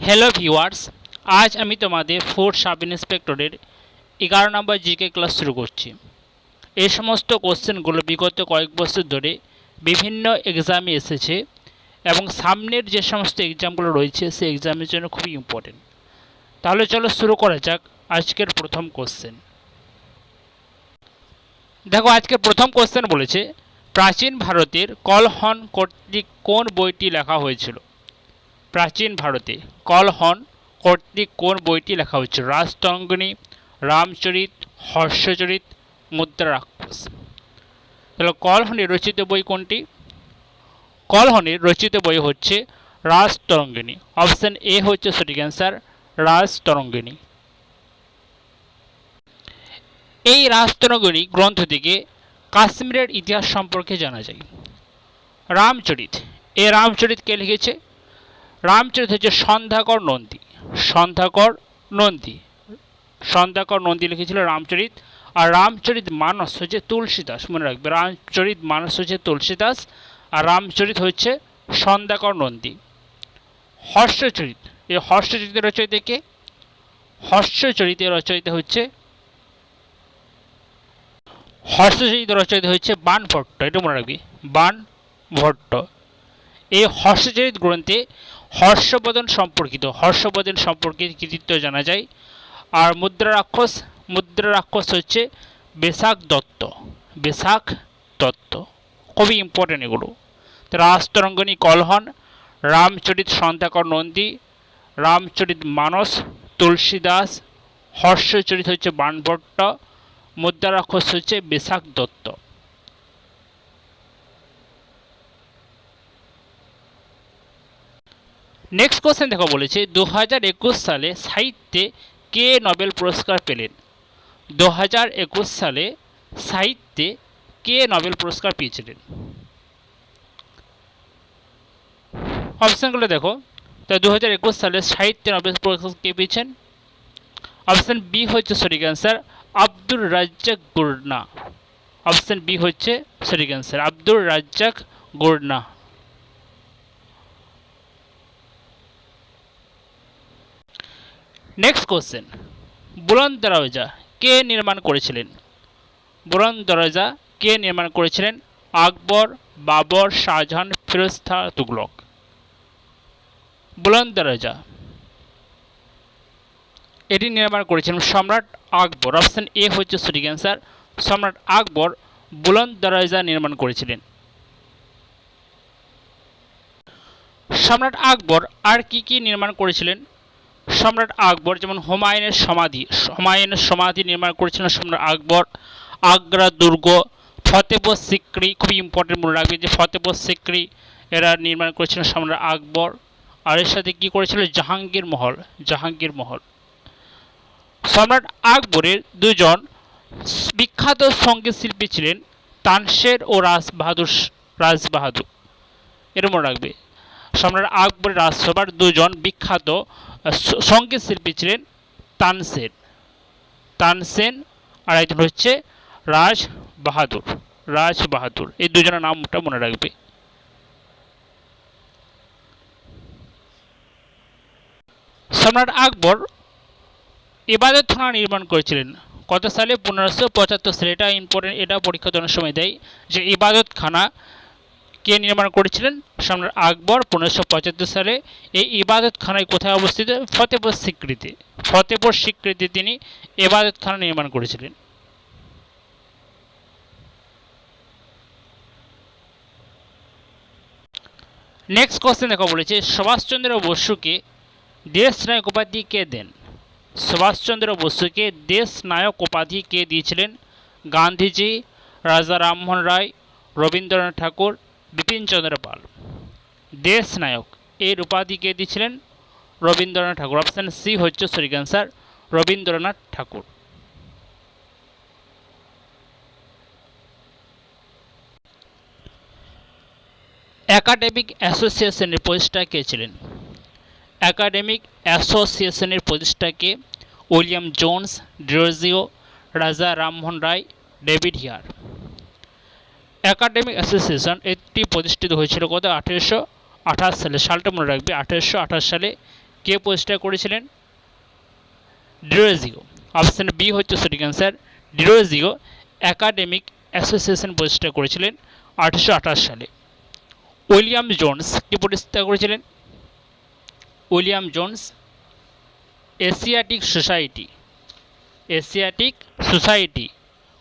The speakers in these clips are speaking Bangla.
হ্যালো ভিউয়ার্স, আজ আমি তোমাদের ফোর্থ সাব ইন্সপেক্টরের 11 নম্বর জিকে ক্লাস শুরু করছি। এই সমস্ত কোশ্চেনগুলো বিগত কয়েক বছর ধরে বিভিন্ন এক্সামে এসেছে এবং সামনের যে সমস্ত এক্সামগুলো রয়েছে সেই এক্সামের জন্য খুবই ইম্পর্টেন্ট। তাহলে চলো শুরু করা যাক আজকের প্রথম কোশ্চেন। দেখো, আজকের প্রথম কোশ্চেন বলেছে প্রাচীন ভারতের কলহন কর্তৃক কোন বইটি লেখা হয়েছিল? প্রাচীন ভারতে কলহন কর্তৃক কোন বইটি লেখা হয়েছিল? রাজতরঙ্গিনী, রামচরিত, হর্ষচরিত, মুদ্রারাক্ষস। তাহলে কলহনের রচিত বই কোনটি? কলহনের রচিত বই হচ্ছে রাজতরঙ্গিনী। অপশন এ হচ্ছে সঠিক অ্যান্সার, রাজতরঙ্গিনী। এই রাজতরঙ্গিনী গ্রন্থ থেকে কাশ্মীরের ইতিহাস সম্পর্কে জানা যায়। রামচরিত, এই রামচরিত কে লিখেছে? রামচরিত হচ্ছে সন্ধ্যাকর নন্দী। সন্ধ্যাকর নন্দী লিখেছিল রামচরিত। আর রামচরিত মানস হচ্ছে তুলসীদাস, মনে রাখবে। রামচরিত মানস হচ্ছে তুলসীদাস আর রামচরিত হচ্ছে সন্ধ্যাকর নন্দী। হর্ষচরিত, এই হর্ষচরিতের রচয়িতা কে? হর্ষচরিতের রচয়িতা হচ্ছে বাণভট্ট। এটা মনে রাখবি, বাণভট্ট। এই হর্ষচরিত গ্রন্থে হর্ষবর্ধন সম্পর্কে কৃতিত্ব জানা যায়। আর মুদ্রারাক্ষস হচ্ছে বেশাখ দত্ত। খুবই ইম্পর্টেন্ট এগুলো। রাজতরঙ্গিনী কলহন, রামচরিত সন্ধ্যাকর নন্দী, রামচরিত মানস তুলসীদাস, হর্ষচরিত হচ্ছে বাণভট্ট, মুদ্রারাক্ষস হচ্ছে বেশাখ দত্ত। নেক্সট কোশ্চেন দেখো, বলেছে 2021 সালে সাহিত্যে কে নোবেল পুরস্কার পেলেন? 2021 সালে সাহিত্যে কে নোবেল পুরস্কার পেয়েছিলেন? অপশানগুলো দেখো। তো 2021 সালে সাহিত্যে নোবেল পুরস্কার কে পেয়েছেন? অপশান বি হচ্ছে সঠিক answer, Abdulrazak Gurnah. Option B হচ্ছে সঠিক answer, Abdulrazak Gurnah. Next question, Buland Darwaza কে নির্মাণ করেছিলেন? বুলন্দ দরওয়াজা কে নির্মাণ করেছিলেন? আকবর, বাবর, শাহজাহান, ফিরোজ শাহ তুগলক। বুলন্দ দরওয়াজা এটি নির্মাণ করেছিলেন সম্রাট আকবর। অপশন এ হচ্ছে সঠিক অ্যান্সার, সম্রাট আকবর বুলন্দ দরওয়াজা নির্মাণ করেছিলেন। সম্রাট আকবর আর কি নির্মাণ করেছিলেন? সম্রাট আকবর যেমন হুমায়ুনের সমাধি নির্মাণ করেছিলেন সম্রাট আকবর, আগ্রা দুর্গ, ফতেপুর সিক্রি, খুবই ইম্পর্টেন্ট মনে রাখবে যে ফতেপুর সিক্রি এরা নির্মাণ করেছিলেন সম্রাট আকবর। আর এর সাথে কী করেছিল? জাহাঙ্গীর মহল। সম্রাট আকবরের দুজন বিখ্যাত সঙ্গীত শিল্পী ছিলেন তানসের ও রাজবাহাদুর। এর মনে রাখবে, সম্রাট আকবরের রাজসভার দুজন বিখ্যাত সঙ্গীত শিল্পী ছিলেন তানসেন আর একজন হচ্ছে রাজবাহাদুর। এই দুজনের নামটা মনে রাখবে। সম্রাট আকবর ইবাদতখানা নির্মাণ করেছিলেন কত সালে? 1575 সালে। এটা ইম্পর্টেন্ট, এটা পরীক্ষাতে অনেক সময় দেয় যে ইবাদতখানা কে নির্মাণ করেছিলেন? সম্রাট আকবর 1575 সালে। এই ইবাদতখানায় কোথায় অবস্থিত? ফতেপুর সিক্রিতে তিনি ইবাদতখানা নির্মাণ করেছিলেন। নেক্সট কোশ্চেন দেখো, বলেছে সুভাষচন্দ্র বসুকে দেশ নায়ক উপাধি কে দেন? সুভাষচন্দ্র বসুকে দেশ নায়ক উপাধি কে দিয়েছিলেন? গান্ধীজি, রাজা রামমোহন রায়, রবীন্দ্রনাথ ঠাকুর, বিপিন চন্দ্র পাল। দেশ নায়ক এর উপাধি কে দিয়েছিলেন? রবীন্দ্রনাথ ঠাকুর। অপশান সি হচ্ছে সঠিক অ্যান্সার, রবীন্দ্রনাথ ঠাকুর। একাডেমিক অ্যাসোসিয়েশনের প্রতিষ্ঠাতা কে ছিলেন? একাডেমিক অ্যাসোসিয়েশনের প্রতিষ্ঠাতা কে? উইলিয়াম জোন্স, ডিরোজিও, রাজা Rammohan Roy, David here. Academic association এটি প্রতিষ্ঠিত হয়েছিল কত? 1828 সালে। সালটা মনে রাখবে, 1828 সালে কে প্রতিষ্ঠা করেছিলেন? ডিরোজিও। অপশন বি হচ্ছে সঠিক অ্যান্সার। ডিরোজিও একাডেমিক অ্যাসোসিয়েশন প্রতিষ্ঠা করেছিলেন 1828 সালে। উইলিয়াম জোন্স কে প্রতিষ্ঠা করেছিলেন? William Jones Asiatic society. Asiatic society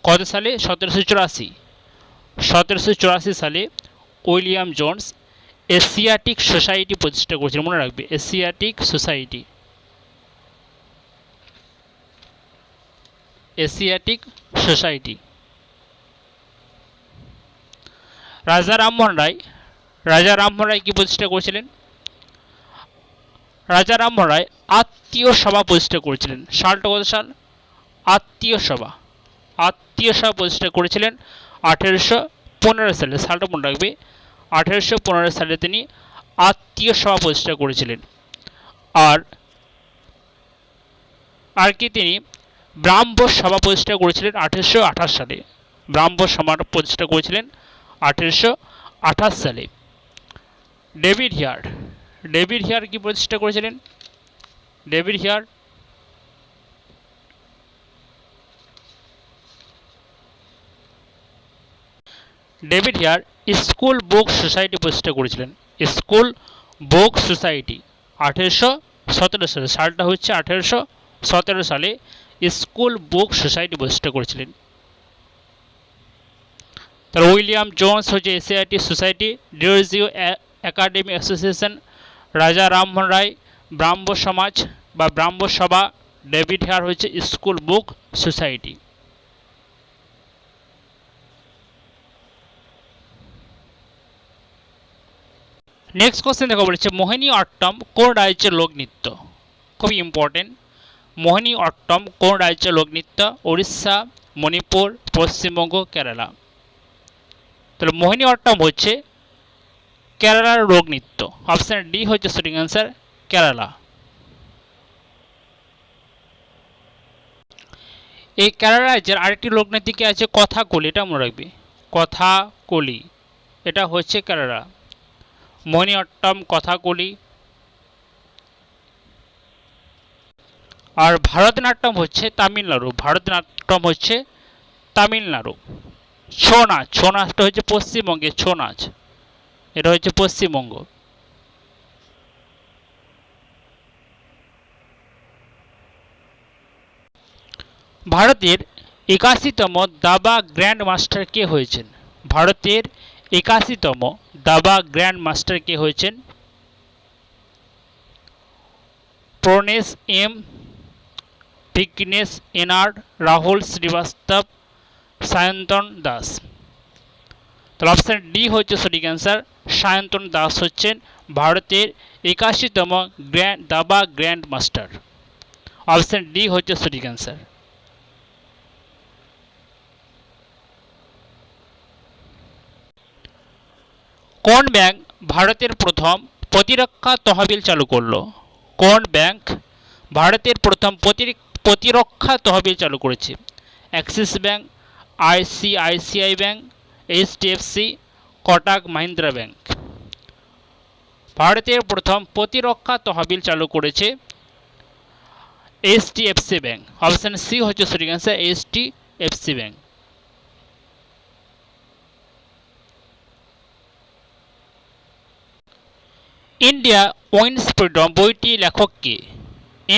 কত সালে? 1784। 1784 সালে উইলিয়াম জোন্স এশিয়াটিক সোসাইটি প্রতিষ্ঠা করেছিলেন। মনে রাখবে, এশিয়াটিক সোসাইটি। Asiatic society. রাজা রামমোহন রায়। রাজা রামমোহন রায় কি প্রতিষ্ঠা করেছিলেন? রাজা রামমোহন রায় আত্মীয় সভা প্রতিষ্ঠা করেছিলেন। সালটা কত সাল? আত্মীয় সভা। আত্মীয় সভা প্রতিষ্ঠা করেছিলেন 1815 সালে। সালটা মনে রাখবে, 1815 সালে তিনি আত্মীয় সভা প্রতিষ্ঠা করেছিলেন। আর কি তিনি ব্রাহ্ম সভা প্রতিষ্ঠা করেছিলেন 1828 সালে। ব্রাহ্ম সভা প্রতিষ্ঠা করেছিলেন 1828 সালে। David here. ডেভিড হিয়ার কি প্রতিষ্ঠা করেছিলেন? David here David here school book society প্রতিষ্ঠা করেছিলেন। স্কুল বুক সোসাইটি 1817 সালে। সালটা হচ্ছে 1817 সালে স্কুল বুক সোসাইটি প্রতিষ্ঠা করেছিলেন। তার উইলিয়াম জোন্স হচ্ছে Asiatic society, Derozio academy association, রাজা রামমোহন রায় ব্রাহ্ম সমাজ বা ব্রাহ্ম সভা, ডেভিড হেয়ার হচ্ছে school book society. Next question দেখো বলেছে মোহিনী অট্টম কোন রাজ্যের লোকনৃত্য? খুবই ইম্পর্টেন্ট। মোহিনী অট্টম কোন রাজ্যের লোকনৃত্য? উড়িষ্যা, মণিপুর, পশ্চিমবঙ্গ, কেরালা। তাহলে মোহিনী অট্টম হচ্ছে কেরালার লোকনৃত্য। অপশন ডি হচ্ছে সঠিক অ্যান্সার, কেরালা। এই কেরালা রাজ্যের আরেকটি লোকনৃত্য কি আছে? কথাকলি। এটা মনে রাখবে, কথাকলি। এটা হচ্ছে কেরালা। মোহিনী অট্টম, কথাকলি। আর ভারতনাট্যম হচ্ছে তামিলনাড়ু। ভারতনাট্যম হচ্ছে তামিলনাড়ু। ছৌ নাচ। ছৌ নাচটা হচ্ছে পশ্চিমবঙ্গে। ছৌ নাচ এটা হচ্ছে পশ্চিমবঙ্গ। ভারতের 81তম দাবা গ্র্যান্ড মাস্টার কে হয়েছেন? ভারতের 81তম দাবা গ্র্যান্ড মাস্টার কে হয়েছেন? প্রণেশ এম, বিঘ্নেশ এনার্ড, রাহুল শ্রীবাস্তব, সায়ন্তন দাস। তাহলে অপশান ডি হচ্ছে সঠিক অ্যান্সার। সায়ন্তন দাস হচ্ছেন ভারতের 81তম দাবা গ্র্যান্ড মাস্টার। অপশান ডি হচ্ছে সঠিক অ্যান্সার। কোন ব্যাংক ভারতের প্রথম প্রতিরক্ষা তহবিল চালু করলো? কোন ব্যাংক ভারতের প্রথম প্রতিরক্ষা তহবিল চালু করেছে? Axis bank, ICICI bank, HDFC, Kotak Mahindra bank. ভারতের প্রথম প্রতিরক্ষা তহবিল চালু করেছে এইচডিএফসি ব্যাংক। অপশন সি হচ্ছে সঠিক answer, HDFC bank. India wins freedom বইটি লেখক কে?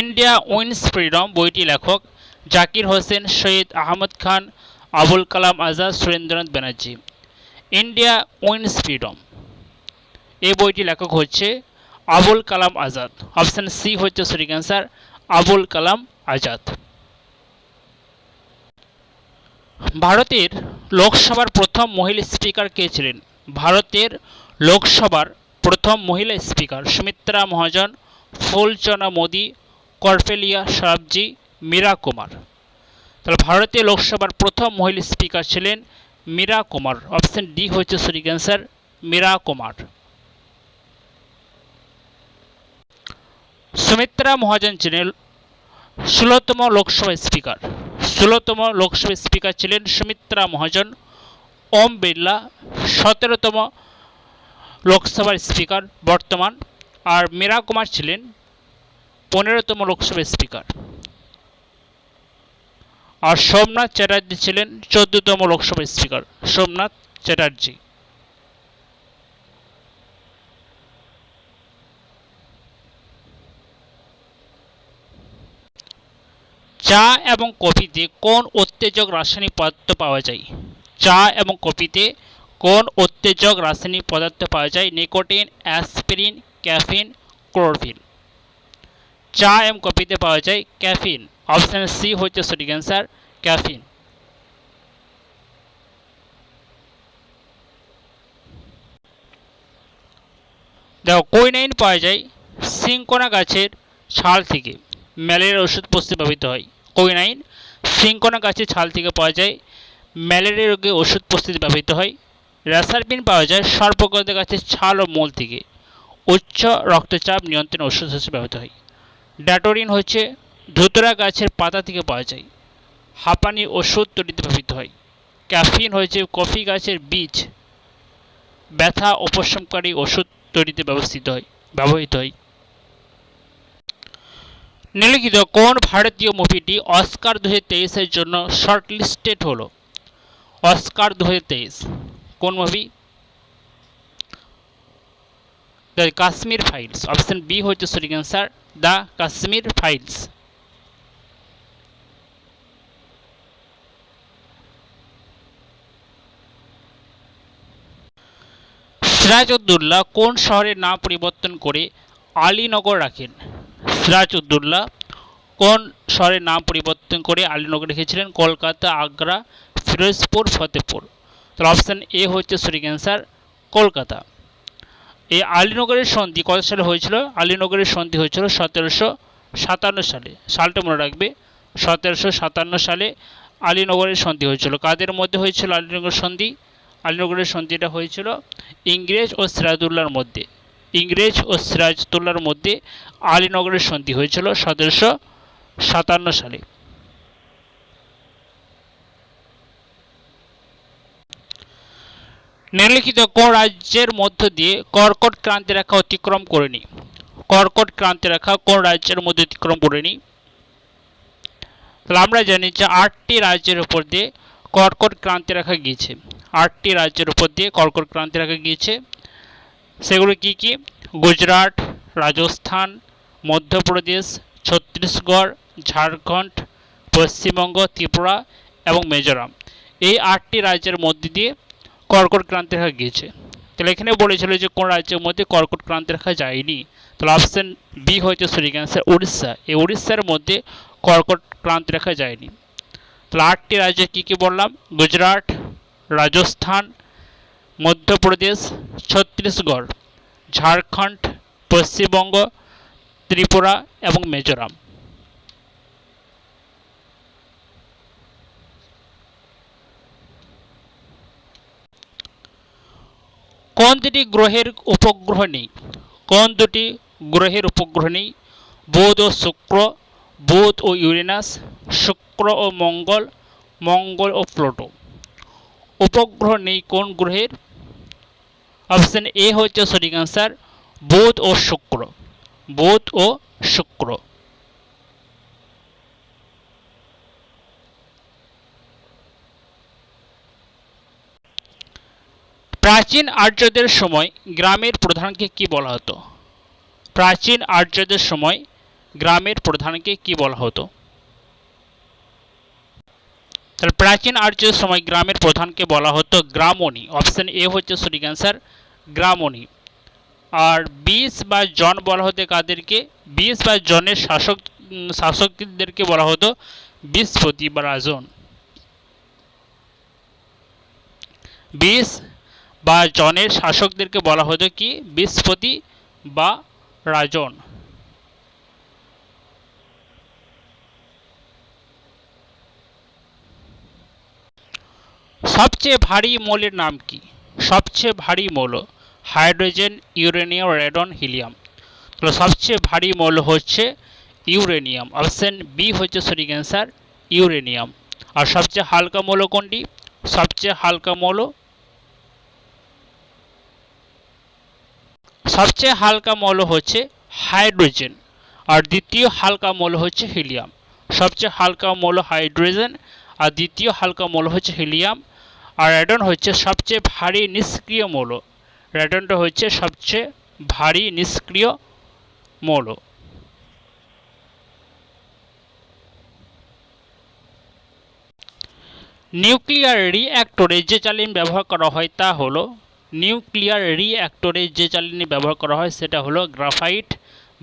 ইন্ডিয়া উইন্স ফ্রিডম বইটি লেখক Zakir Hussain, Syed Ahmad Khan, Abul Kalam Azad, Surendranath Banerjee. India wins freedom এই বইটি লেখক হচ্ছে আবুল কালাম আজাদ। অপশন সি হচ্ছে সঠিক অ্যান্সার, আবুল কালাম আজাদ। ভারতের লোকসভার প্রথম মহিলা স্পিকার কে ছিলেন? ভারতের লোকসভার প্রথম মহিলা স্পিকার সুমিত্রা মহাজন, ফুলচনা মোদি, করপেলিয়া সারাবজি, মীরা কুমার। তাহলে ভারতীয় লোকসভার প্রথম মহিলা স্পিকার ছিলেন মীরা কুমার। অপশন ডি হচ্ছে সঠিক অ্যান্সার, মীরা কুমার। সুমিত্রা মহাজন ছিলেন 16তম লোকসভা স্পিকার। 16তম লোকসভা স্পিকার ছিলেন সুমিত্রা মহাজন। ওম বিড়লা 17তম লোকসভার স্পিকার বর্তমান। আর মীরা কুমার ছিলেন 15তম লোকসভা স্পিকার। আর সোমনাথ চ্যাটার্জি ছিলেন 14তম লোকসভা স্পিকার। সোমনাথ চ্যাটার্জি। চা এবং কফিতে কোন উত্তেজক রাসায়নিক পদার্থ পাওয়া যায়? চা এবং কফিতে কোন উত্তেজক রাসায়নিক পদার্থ পাওয়া যায়? Nicotine, aspirin, caffeine, chlorophyll. চা এবং কফিতে পাওয়া যায় ক্যাফিন। অপশন সি হচ্ছে সঠিক অ্যান্সার, ক্যাফিন। দেখো, কুইনাইন পাওয়া যায় সিনকোনা গাছের ছাল থেকে। ম্যালেরিয়ার ওষুধ প্রস্তুতে ব্যবহৃত হয়। কুইনাইন সিনকোনা গাছের ছাল থেকে পাওয়া যায়। ম্যালেরিয়া রোগে ওষুধ প্রস্তুতে ব্যবহৃত হয়। রেসারপিন পাওয়া যায় সর্পগন্ধা গাছের ছাল ও মূল থেকে। উচ্চ রক্তচাপ নিয়ন্ত্রণে ওষুধ হিসেবে ব্যবহৃত হয়। ড্যাটোরিন হচ্ছে ধুতরা গাছের পাতা থেকে পাওয়া যায়। হাঁপানি ওষুধ তৈরিতে ব্যবহৃত হয়। ক্যাফিন হচ্ছে কফি গাছের বীজ। ব্যথা উপশমকারী ওষুধ তৈরিতে ব্যবহৃত হয়। নিম্নলিখিত কোন ভারতীয় মুভিটি অস্কার 2023-এর জন্য শর্টলিস্টেড হলো? অস্কার 2023 কোন movie? The Kashmir files. Option B হচ্ছে সঠিক answer, the Kashmir files. Sirajuddaula কোন শহরের নাম পরিবর্তন করে আলীনগর রাখেন? সিরাজউদ্দৌলা কোন শহরের নাম পরিবর্তন করে আলীনগর রেখেছিলেন? কলকাতা, আগ্রা, ফিরোজপুর, ফতেপুর। তাহলে অপশন এ হচ্ছে সঠিক অ্যান্সার, কলকাতা। এই আলীনগরের সন্ধি কত সালে হয়েছিল? আলীনগরের সন্ধি হয়েছিল 1757 সালে। সালটা মনে রাখবে, 1757 সালে আলীনগরের সন্ধি হয়েছিল। কাদের মধ্যে হয়েছিল আলীনগর সন্ধি? আলীনগরের সন্ধিটা হয়েছিল ইংরেজ ও সিরাজউদ্দৌলার মধ্যে। ইংরেজ ও সিরাজউদ্দৌলার মধ্যে আলীনগরের সন্ধি হয়েছিল 1757 সালে। নিম্নলিখিত কোন রাজ্যের মধ্য দিয়ে কর্কট ক্রান্তি রেখা অতিক্রম করেনি? কর্কট ক্রান্তি রেখা কোন রাজ্যের মধ্যে অতিক্রম করেনি? তাহলে আমরা জানি যে 8টি রাজ্যের উপর দিয়ে কর্কট ক্রান্তি রেখা গিয়েছে। 8টি রাজ্যের উপর দিয়ে কর্কট ক্রান্তি রেখা গিয়েছে। সেগুলো কি কি? গুজরাট, রাজস্থান, মধ্যপ্রদেশ, ছত্তিশগড়, ঝাড়খণ্ড, পশ্চিমবঙ্গ, ত্রিপুরা এবং মিজোরাম। এই 8টি রাজ্যের মধ্যে দিয়ে কর্কট ক্রান্তি রেখা গিয়েছে। তাহলে এখানে বলেছিল যে কোন রাজ্যের মধ্যে কর্কট ক্রান্তি রেখা যায়নি। তাহলে অপশন বি হচ্ছে সঠিক অ্যান্সার, উড়িষ্যা। এই উড়িষ্যার মধ্যে কর্কট ক্রান্তি রেখা যায়নি। তাহলে 8টি রাজ্য কী কী বললাম? গুজরাট, রাজস্থান, মধ্যপ্রদেশ, ছত্তিশগড়, ঝাড়খণ্ড, পশ্চিমবঙ্গ, ত্রিপুরা এবং মিজোরাম। কোন দুটি গ্রহের উপগ্রহ নেই? কোন দুটি গ্রহের উপগ্রহ নেই? বুধ ও শুক্র, বুধ ও ইউরেনাস, শুক্র ও মঙ্গল, মঙ্গল ও প্লুটো। উপগ্রহ নেই কোন গ্রহের? অপশন এ হচ্ছে সঠিক অ্যান্সার, বুধ ও শুক্র। বুধ ও শুক্র। প্রাচীন আর্যদের সময় গ্রামের প্রধানকে কি বলা হতো? প্রাচীন আর্যদের সময় গ্রামের প্রধানকে কি বলা হতো? তাহলে প্রাচীন আর্যদের সময় গ্রামের প্রধানকে বলা হতো গ্রামণী। অপশন এ হচ্ছে সঠিক অ্যান্সার, গ্রামণী। আর 20 বা জন বলা হতো কাদেরকে? 20 বা জনের শাসকদেরকে বলা হতো বিশপতি বা রাজন। 20 বা জনের শাসকদেরকে বলা হতো কি? বিশপতি বা রাজন। সবচেয়ে ভারী মৌলের নাম কি? সবচেয়ে ভারী মৌল হাইড্রোজেন, ইউরেনিয়াম, রেডন, হিলিয়াম। তো সবচেয়ে ভারী মৌল হচ্ছে ইউরেনিয়াম। অপশন বি হচ্ছে সঠিক অ্যান্সার, ইউরেনিয়াম। আর সবচেয়ে হালকা মৌল কোনটি? সবচেয়ে হালকা মৌল সবচেয়ে হালকা মৌল হচ্ছে হাইড্রোজেন। আর দ্বিতীয় হালকা মৌল হচ্ছে হিলিয়াম। সবচেয়ে হালকা মৌল হাইড্রোজেন, আর দ্বিতীয় হালকা মৌল হচ্ছে হিলিয়াম। আর রেডন হচ্ছে সবচেয়ে ভারী নিষ্ক্রিয় মৌল। রেডনটা হচ্ছে সবচেয়ে ভারী নিষ্ক্রিয় মৌল। নিউক্লিয়ার রিঅ্যাক্টরে যে জ্বালানি ব্যবহার করা হয় তা হলো নিউক্লিয়ার রিঅ্যাক্টরে যে জ্বালানি ব্যবহার করা হয় সেটা হলো গ্রাফাইট,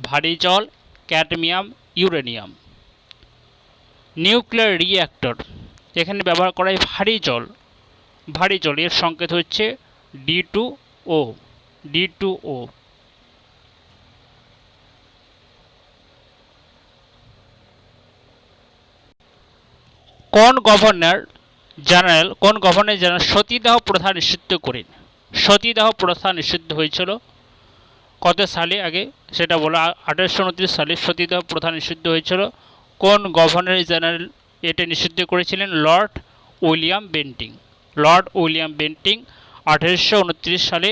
ভারী জল, ক্যাডমিয়াম, ইউরেনিয়াম। নিউক্লিয়ার রিঅ্যাক্টর এখানে ব্যবহার করা হয় ভারী জল। ভারী জল এর সংকেত হচ্ছে D2O। D2O। কোন গভর্নর জেনারেল সতীদাহ প্রথা নিষিদ্ধ করেন? সতীদাহ প্রথা নিষিদ্ধ হয়েছিল কত সালে আগে সেটা বলো। 1829 সালে সতীদাহ প্রথা নিষিদ্ধ হয়েছিল। কোন গভর্নর জেনারেল এটা নিষিদ্ধ করেছিলেন? Lord William Bentinck. Lord William Bentinck 1829 সালে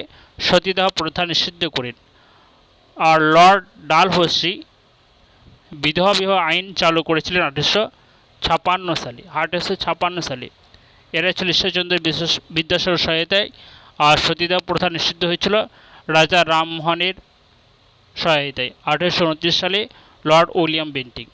সতীদাহ প্রথা নিষিদ্ধ করেন। আর লর্ড ডালহৌসি বিধবা বিবাহ আইন চালু করেছিলেন 1856 সালে। এরা ছিল ঈশ্বরচন্দ্র বিদ্যাসাগর সহায়তায়। আর সতীদাহ প্রথা নিষিদ্ধ হয়েছিল রাজা রামমোহনের সহায়তায় 1829 সালে লর্ড উইলিয়াম বেন্টিং।